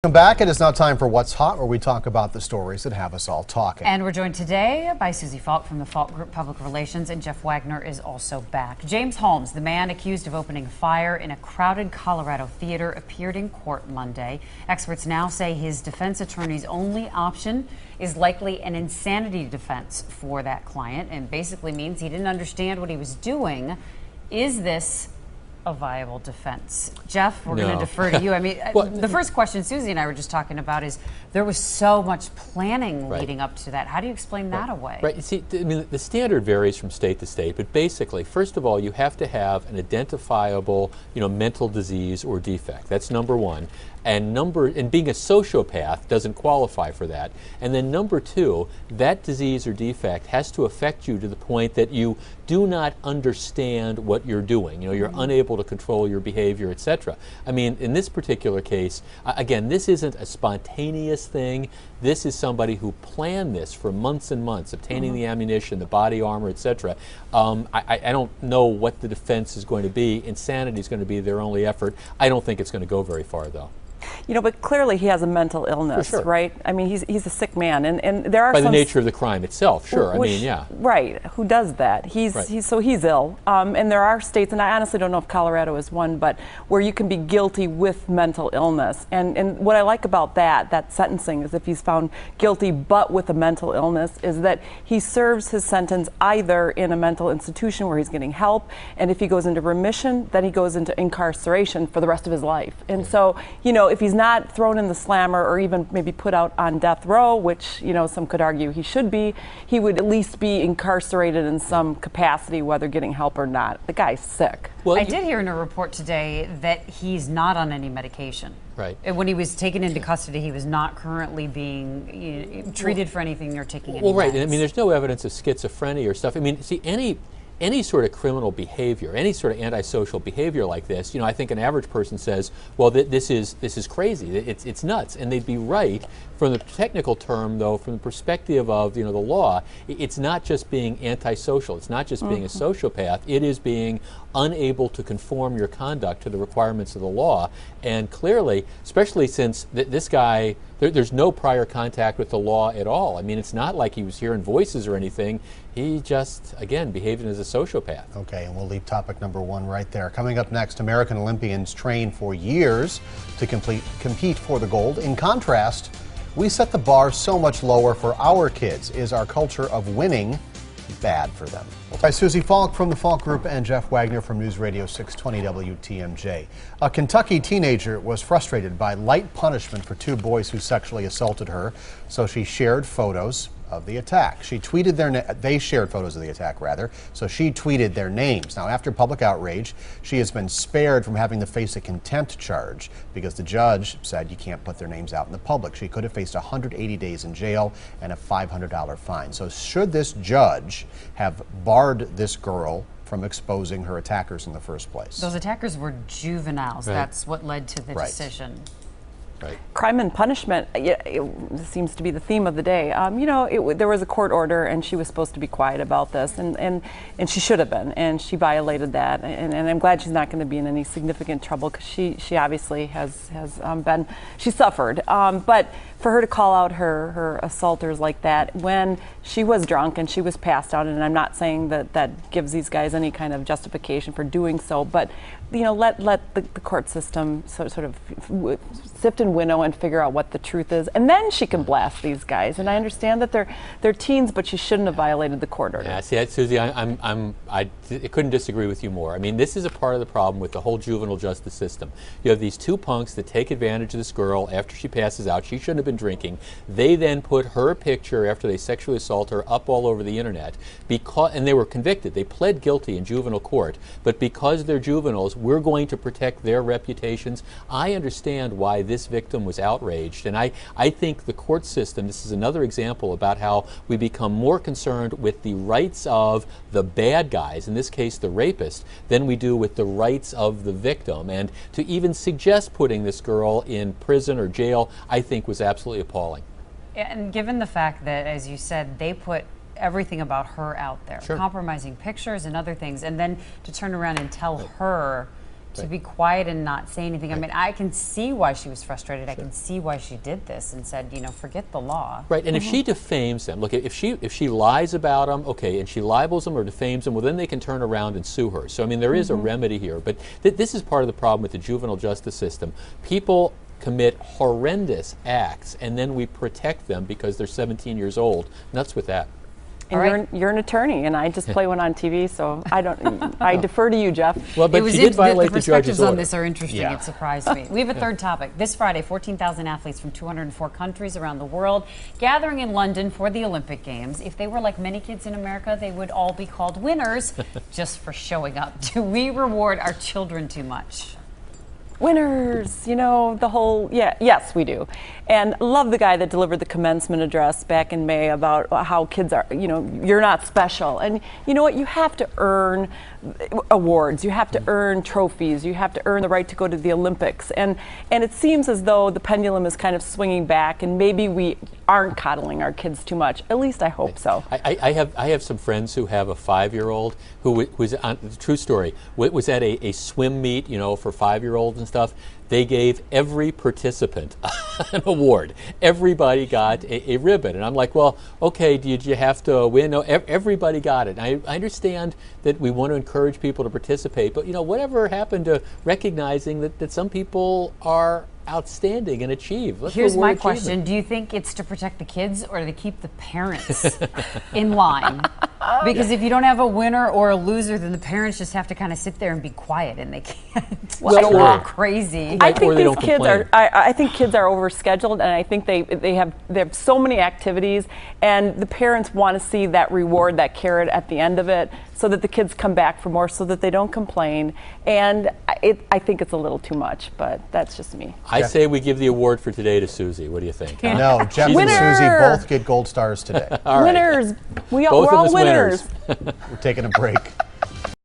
Welcome back. It is now time for What's Hot, where we talk about the stories that have us all talking. And we're joined today by Susie Falk from the Falk Group Public Relations, and Jeff Wagner is also back. James Holmes, the man accused of opening fire in a crowded Colorado theater, appeared in court Monday. Experts now say his defense attorney's only option is likely an insanity defense for that client, and basically means he didn't understand what he was doing. Is this a viable defense? Jeff, we're going to defer to you. I mean, well, the first question Susie and I were just talking about is there was so much planning leading up to that. How do you explain that away? Right. You see, I mean, the standard varies from state to state, but basically, first of all, you have to have an identifiable, mental disease or defect. That's number one. And being a sociopath doesn't qualify for that. And then number two, that disease or defect has to affect you to the point that you do not understand what you're doing. You're unable to control your behavior, etc. I mean, in this particular case, again, this isn't a spontaneous thing. This is somebody who planned this for months and months, obtaining the ammunition, the body armor, etc. I don't know what the defense is going to be. Insanity is going to be their only effort. I don't think it's going to go very far, though. But clearly he has a mental illness, right? I mean, he's a sick man, and there are by the nature of the crime itself, sure. Which, I mean, yeah. Right. Who does that? He's ill, and there are states, and I honestly don't know if Colorado is one, but where you can be guilty with mental illness. And what I like about that sentencing is if he's found guilty but with a mental illness, is that he serves his sentence either in a mental institution where he's getting help, and if he goes into remission, then he goes into incarceration for the rest of his life. And so, if he's not thrown in the slammer or even maybe put out on death row, which, some could argue he should be, he would at least be incarcerated in some capacity, whether getting help or not. The guy's sick. Well, I did hear in a report today that he's not on any medication. Right. When he was taken into custody, he was not currently being treated for anything or taking any right. meds. I mean, there's no evidence of schizophrenia or stuff. I mean, see, any sort of criminal behavior, any sort of antisocial behavior like this, I think an average person says, well, this is crazy, it's nuts, and they'd be right. From the technical term, though, from the perspective of the law, it's not just being antisocial, it's not just being a sociopath, it is being unable to conform your conduct to the requirements of the law. And clearly, especially since this guy, there's no prior contact with the law at all. I mean, it's not like he was hearing voices or anything. He just, again, behaving as a sociopath. Okay, and we'll leave topic number one right there. Coming up next, American Olympians train for years to compete for the gold. In contrast, we set the bar so much lower for our kids. Is our culture of winning bad for them? By Susie Falk from the Falk Group and Jeff Wagner from News Radio 620 WTMJ. A Kentucky teenager was frustrated by light punishment for two boys who sexually assaulted her, so she shared photos of the attack. They shared photos of the attack, rather, so she tweeted their names. Now, after public outrage, she has been spared from having to face a contempt charge because the judge said you can't put their names out in the public. She could have faced 180 days in jail and a $500 fine. So should this judge have barred this girl from exposing her attackers in the first place? Those attackers were juveniles. Right. That's what led to the decision. Right. Crime and punishment it seems to be the theme of the day. There was a court order, and she was supposed to be quiet about this, and she should have been, and she violated that. And I'm glad she's not going to be in any significant trouble because she obviously has she suffered. But for her to call out her assaulters like that when she was drunk and she was passed out, and I'm not saying that gives these guys any kind of justification for doing so, but let the court system sort of sift and winnow and figure out what the truth is, and then she can blast these guys. And I understand that they're teens, but she shouldn't have violated the court order. Yeah, see, Susie, I couldn't disagree with you more. I mean, this is a part of the problem with the whole juvenile justice system. You have these two punks that take advantage of this girl after she passes out. She shouldn't have been drinking. They then put her picture after they sexually assault her up all over the internet, and they were convicted. They pled guilty in juvenile court, but because they're juveniles, we're going to protect their reputations. I understand why this victim was outraged, and I think the court system, this is another example about how we become more concerned with the rights of the bad guys, in this case the rapist, than we do with the rights of the victim. And to even suggest putting this girl in prison or jail, I think was absolutely appalling. And given the fact that, as you said, they put everything about her out there, compromising pictures and other things, and then to turn around and tell her to be quiet and not say anything. I mean, I can see why she was frustrated. Sure. I can see why she did this and said, you know, forget the law. Right, and if she defames them, look, if she lies about them, okay, and she libels them or defames them, well, then they can turn around and sue her. So, I mean, there is a remedy here. But this is part of the problem with the juvenile justice system. People commit horrendous acts, and then we protect them because they're 17 years old. Nuts with that. And you're an attorney, and I just play one on TV, so I don't. I defer to you, Jeff. Well, but she did violate the judge's perspectives order. on this are interesting. Yeah. It surprised me. We have a third topic. This Friday, 14,000 athletes from 204 countries around the world gathering in London for the Olympic Games. If they were like many kids in America, they would all be called winners just for showing up. Do we reward our children too much? Winners, you know, the whole, yes, we do. And love the guy that delivered the commencement address back in May about how kids are, you know, you're not special. And you know what, you have to earn awards, you have to earn trophies, you have to earn the right to go to the Olympics. And it seems as though the pendulum is kind of swinging back, and maybe we aren't coddling our kids too much. At least I hope so. I have some friends who have a 5-year-old who was on, true story, was at a swim meet, you know, for 5-year-olds and stuff. They gave every participant an award. Everybody got a ribbon. And I'm like, well, okay, did you have to win? No, everybody got it. I understand that we want to encourage people to participate, but, you know, whatever happened to recognizing that some people are outstanding and achieve? Here's my question. Do you think it's to protect the kids or to keep the parents in line? Because if you don't have a winner or a loser, then the parents just have to kind of sit there and be quiet, and they can't go crazy. I think these kids are. I think kids are overscheduled, and I think they have so many activities, and the parents want to see that reward, that carrot at the end of it, so that the kids come back for more, so that they don't complain. And I think it's a little too much, but that's just me. I say we give the award for today to Susie. What do you think? Huh? No, Jeff and Susie both get gold stars today. Winners. We're all winners. We're taking a break.